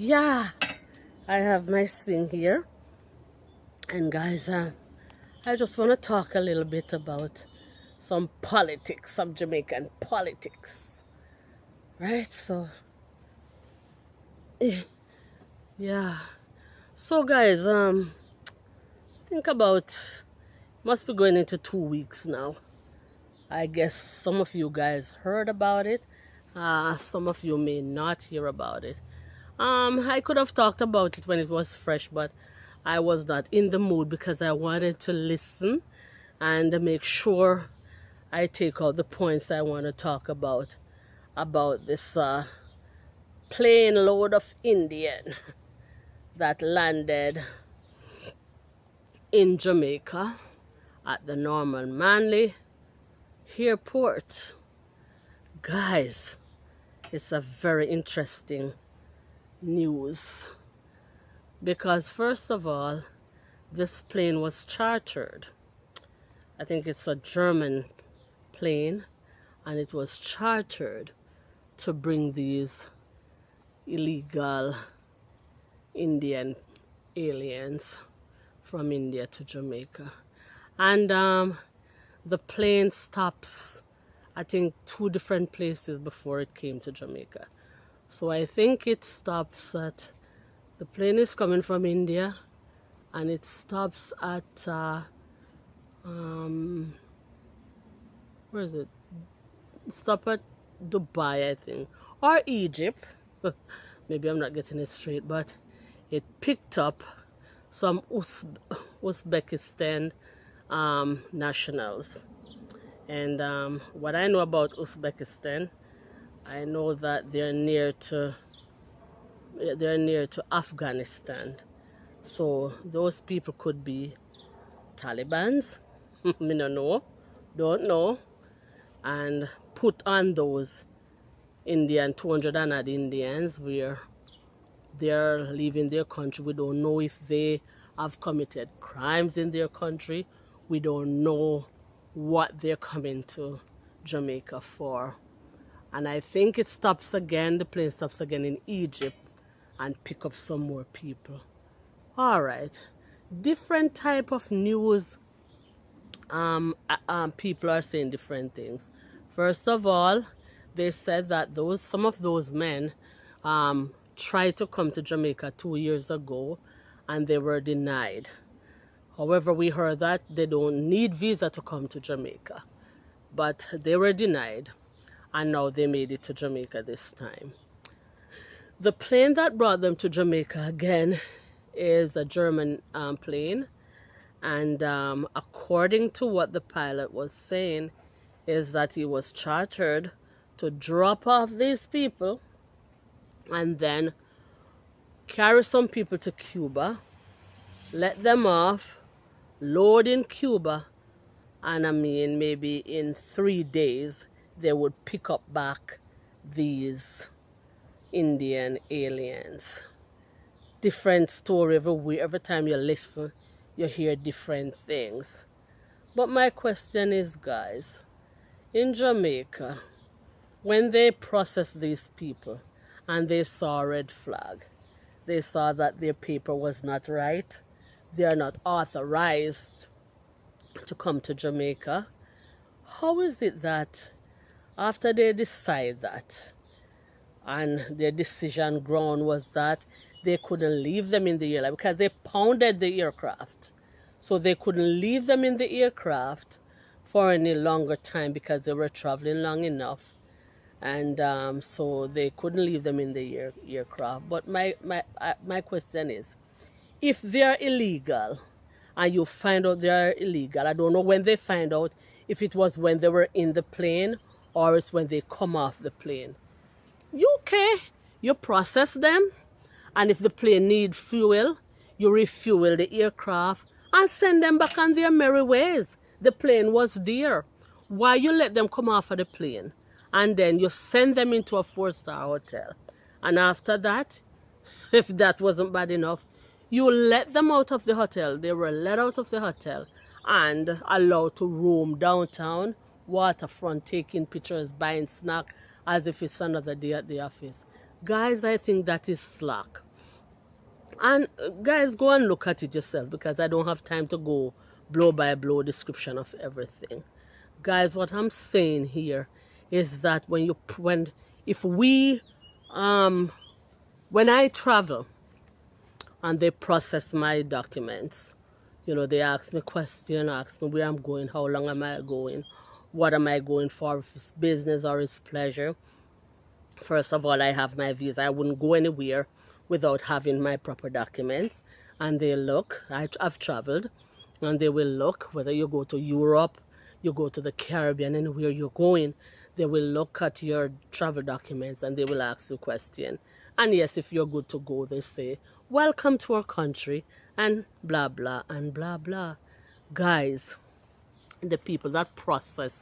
Yeah, I have my swing here, and guys, I just want to talk a little bit about some politics, some Jamaican politics, right? So, yeah. So, guys, think about must be going into 2 weeks now. I guess some of you guys heard about it. Some of you may not hear about it. I could have talked about it when it was fresh, but I was not in the mood because I wanted to listen and make sure I take out the points I want to talk about this plane load of Indian that landed in Jamaica at the Norman Manley airport. Guys, it's a very interesting news because first of all, this plane was chartered. I think it's a German plane, and it was chartered to bring these illegal Indian aliens from India to Jamaica. And the plane stops, I think, 2 different places before it came to Jamaica. So I think it stops at, the plane is coming from India, and it stops at, where is it? Stop at Dubai, I think, or Egypt. Maybe I'm not getting it straight, but it picked up some Uzbekistan nationals. And what I know about Uzbekistan, I know that they're near to Afghanistan. So those people could be Talibans. Me don't know. And put on those 200 and odd Indians where they're leaving their country. We don't know if they have committed crimes in their country. We don't know what they're coming to Jamaica for. And I think it stops again, the plane stops again in Egypt and pick up some more people. All right. Different type of news. People are saying different things. First of all, they said that some of those men tried to come to Jamaica 2 years ago and they were denied. However, we heard that they don't need visa to come to Jamaica, but they were denied, and now they made it to Jamaica this time. The plane that brought them to Jamaica again is a German plane, and according to what the pilot was saying, is that he was chartered to drop off these people and then carry some people to Cuba, let them off, load in Cuba, and maybe in 3 days they would pick up back these Indian aliens. Different story every time you listen, you hear different things. But my question is, guys, in Jamaica, when they processed these people and they saw a red flag, they saw that their paper was not right, they are not authorized to come to Jamaica, how is it that after they decide that, and their decision ground was that they couldn't leave them in the airline because they pounded the aircraft, so they couldn't leave them in the aircraft for any longer time because they were traveling long enough, and so they couldn't leave them in the aircraft. But my question is, if they are illegal and you find out they are illegal, I don't know when they find out, if it was when they were in the plane or it's when they come off the plane. You process them, and if the plane needs fuel, you refuel the aircraft and send them back on their merry ways. The plane was there. Why you let them come off of the plane and then you send them into a 4-star hotel, and after that, if that wasn't bad enough, you let them out of the hotel. They were let out of the hotel and allowed to roam downtown, waterfront, taking pictures, buying snack as if it's another day at the office. Guys, I think that is slack. And guys, go and look at it yourself because I don't have time to go blow by blow description of everything. Guys, what I'm saying here is that if we when I travel and they process my documents, you know, they ask me questions, ask me where I'm going, how long am I going, what am I going for, if it's business or it's pleasure. First of all, I have my visa. I wouldn't go anywhere without having my proper documents. And they look, I've traveled, and they will look, whether you go to Europe, you go to the Caribbean, anywhere you're going, they will look at your travel documents and they will ask you a question. And yes, if you're good to go, they say, welcome to our country, and blah, blah, and blah, blah. Guys, the people that process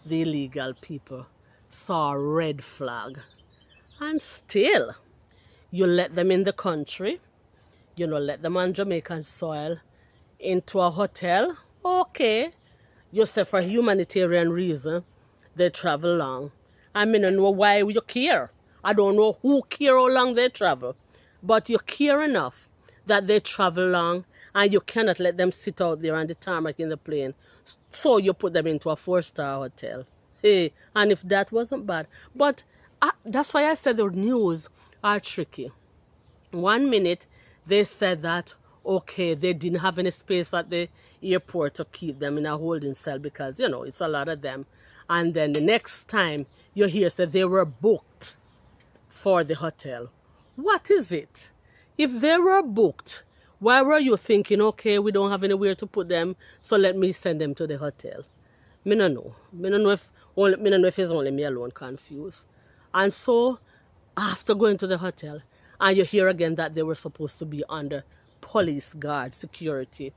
the illegal people saw a red flag. And still, you let them in the country, you know, let them on Jamaican soil, into a hotel, okay. You say for humanitarian reason, they travel long. I mean, I know why you care. I don't know who care how long they travel. But you care enough that they travel long and you cannot let them sit out there on the tarmac in the plane. So you put them into a 4-star hotel. Hey, and if that wasn't bad. But that's why I said the news are tricky. 1 minute, they said that, okay, they didn't have any space at the airport to keep them in a holding cell because, you know, it's a lot of them. And then the next time you hear say they were booked for the hotel. What is it? If they were booked, why were you thinking, okay, we don't have anywhere to put them, so let me send them to the hotel? Me no know. Me no know if it's only me alone confused. And so, after going to the hotel, and you hear again that they were supposed to be under police guard security.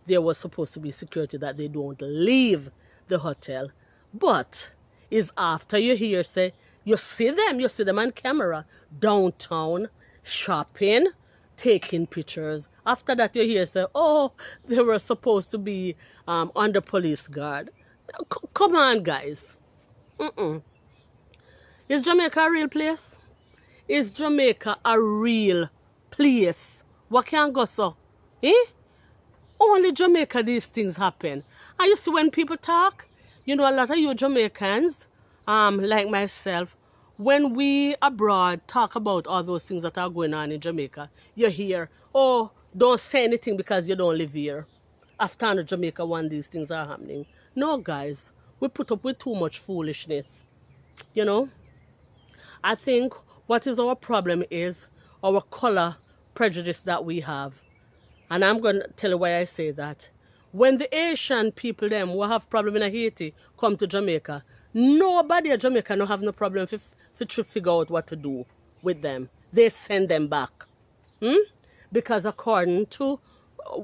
There was supposed to be security that they don't leave the hotel. But is after you hear say, you see them on camera, downtown, shopping, taking pictures. After that you hear say, oh, they were supposed to be under police guard. Come on, guys. Is Jamaica a real place? Is Jamaica a real place? What can go so? Eh? Only Jamaica these things happen. And you see when people talk, you know, a lot of you Jamaicans, like myself, when we abroad talk about all those things that are going on in Jamaica, you hear, oh, don't say anything because you don't live here. After Jamaica, when these things are happening. No, guys, we put up with too much foolishness. You know? I think what is our problem is our color prejudice that we have. And I'm going to tell you why I say that. When the Asian people, them who have problem in Haiti, come to Jamaica, nobody at Jamaica no have no problem to figure out what to do with them. They send them back. Because according to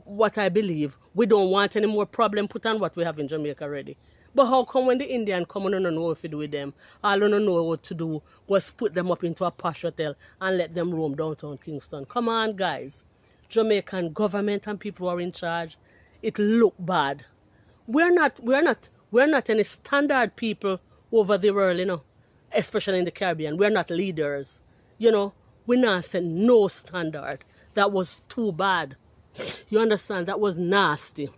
what I believe, we don't want any more problem put on what we have in Jamaica already. But how come when the Indian come, we don't know what to do with them? All we don't know what to do was put them up into a posh hotel and let them roam downtown Kingston. Come on, guys. Jamaican government and people who are in charge, it look bad. We're not any standard people over the world, you know, especially in the Caribbean. We're not leaders, you know. We're not saying no standard. That was too bad. You understand? That was nasty.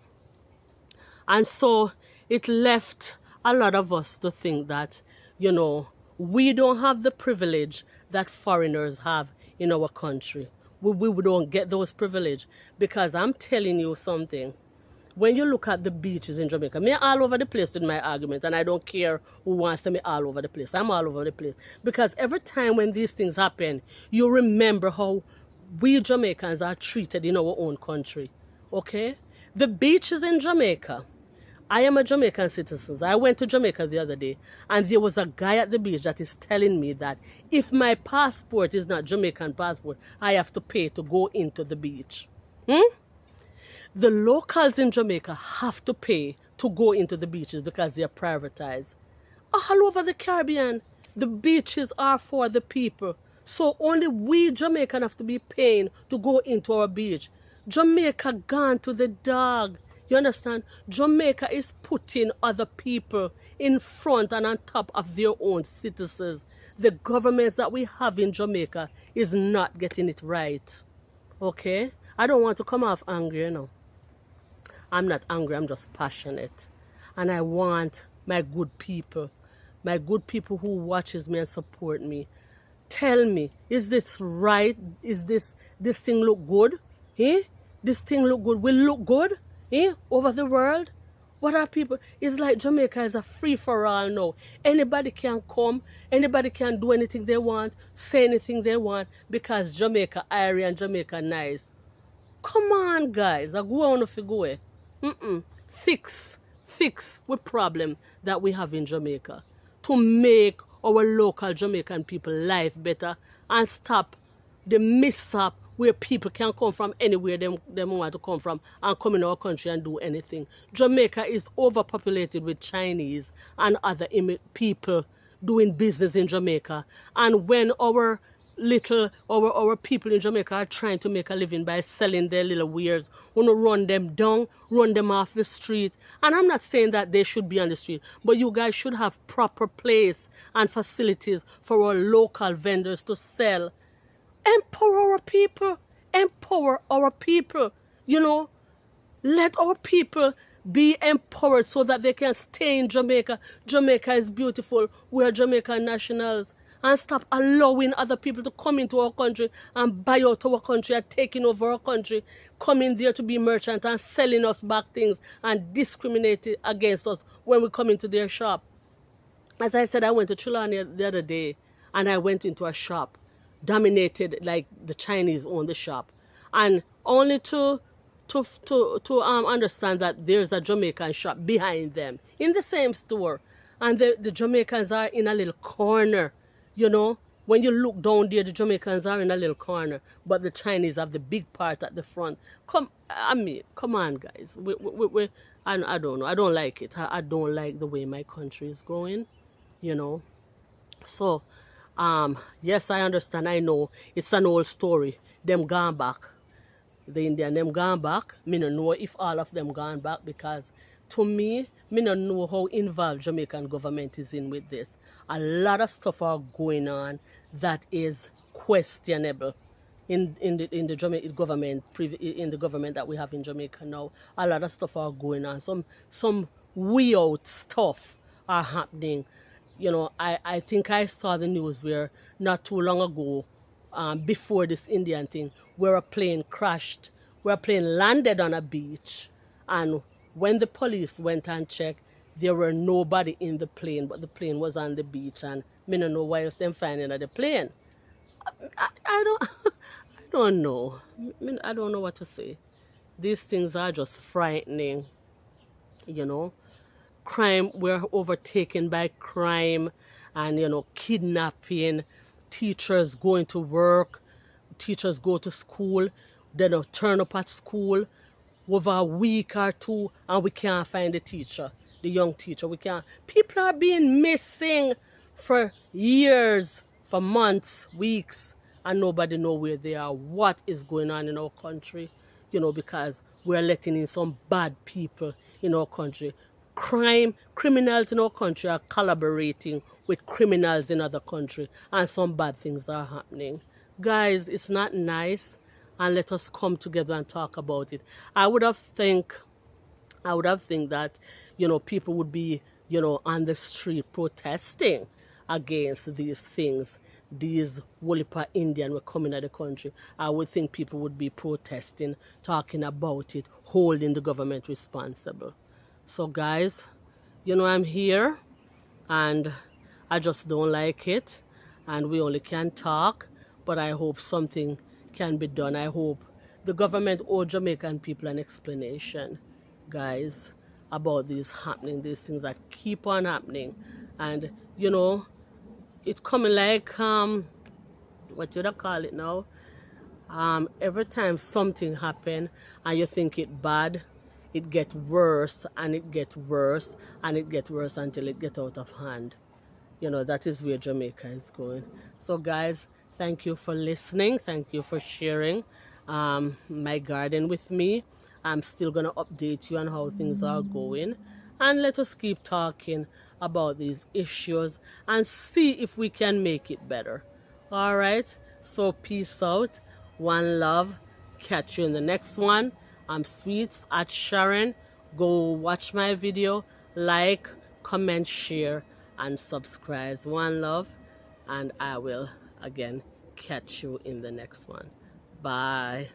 And so it left a lot of us to think that, you know, we don't have the privilege that foreigners have in our country. We don't get those privileges because I'm telling you something. When you look at the beaches in Jamaica, me all over the place with my argument, and I don't care who wants to me all over the place. I'm all over the place. Because every time when these things happen, you remember how we Jamaicans are treated in our own country. Okay? The beaches in Jamaica, I am a Jamaican citizen. I went to Jamaica the other day, and there was a guy at the beach that is telling me that if my passport is not Jamaican passport, I have to pay to go into the beach. The locals in Jamaica have to pay to go into the beaches because they are privatized. All over the Caribbean, the beaches are for the people. So only we Jamaican have to be paying to go into our beach. Jamaica gone to the dog. You understand? Jamaica is putting other people in front and on top of their own citizens. The governments that we have in Jamaica is not getting it right. Okay? I don't want to come off angry, you know. I'm not angry, I'm just passionate. And I want my good people who watches me and support me, tell me, is this right? Is this thing look good? Eh? This thing look good, will look good? Eh? Over the world? What are people? It's like Jamaica is a free for all now. Anybody can come, anybody can do anything they want, say anything they want, because Jamaica airy and Jamaica nice. Come on, guys. I go on if you go. Fix the problem that we have in Jamaica to make our local Jamaican people life better and stop the mishap where people can come from anywhere they want to come from and come in our country and do anything. Jamaica is overpopulated with Chinese and other people doing business in Jamaica. And when our people in Jamaica are trying to make a living by selling their little wares, run them down, run them off the street. And I'm not saying that they should be on the street, but you guys should have proper place and facilities for our local vendors to sell. Empower our people. Empower our people. You know, let our people be empowered so that they can stay in Jamaica. Jamaica is beautiful. We are Jamaican nationals. And stop allowing other people to come into our country and buy out our country and taking over our country, coming there to be merchant and selling us back things and discriminating against us when we come into their shop. As I said, I went to Trelawney the other day and I went into a shop dominated, like the Chinese own the shop, and only to understand that there's a Jamaican shop behind them in the same store, and the Jamaicans are in a little corner. You know, when you look down there, the Jamaicans are in a little corner, but the Chinese have the big part at the front. Come on, guys. I don't know. I don't like it. I don't like the way my country is going. You know, so yes, I understand. I know it's an old story. Them gone back. The Indian them gone back. Me no know if all of them gone back, because to me no know how involved Jamaican government is in with this. A lot of stuff are going on that is questionable in the Jamaican government, in the government that we have in Jamaica now. A lot of stuff are going on. Some weird stuff are happening. You know, I think I saw the news where not too long ago, before this Indian thing, where a plane crashed, where a plane landed on a beach, and when the police went and checked, there were nobody in the plane, but the plane was on the beach, and me don't know why else them finding at the plane. I don't, I don't know. I don't know what to say. These things are just frightening, you know. Crime, we're overtaken by crime and, you know, kidnapping, teachers going to work, teachers go to school, they don't turn up at school over a week or two and we can't find the teacher, the young teacher. We can't. People are being missing for years, for months, weeks, and nobody know where they are. What is going on in our country? You know, because we're letting in some bad people in our country. Criminals in our country are collaborating with criminals in other countries, and some bad things are happening. Guys, it's not nice, and let us come together and talk about it. I would have think that, you know, people would be, you know, on the street protesting against these things. These Woolipa Indian were coming at the country. I would think people would be protesting, talking about it, holding the government responsible. So guys, you know, I'm here and I just don't like it, and we only can talk, but I hope something can be done. I hope the government or Jamaican people an explanation, guys, about these things that keep on happening. And, you know, it coming like, what should I call it now? Every time something happen and you think it bad, it gets worse and it gets worse and it gets worse until it gets out of hand. You know, that is where Jamaica is going. So guys, thank you for listening. Thank you for sharing my garden with me. I'm still going to update you on how things are going. And let us keep talking about these issues and see if we can make it better. All right? So peace out. One love. catch you in the next one. I'm Sweets at Sharon. Go watch my video, like, comment, share, and subscribe. One love, and I will again catch you in the next one. Bye.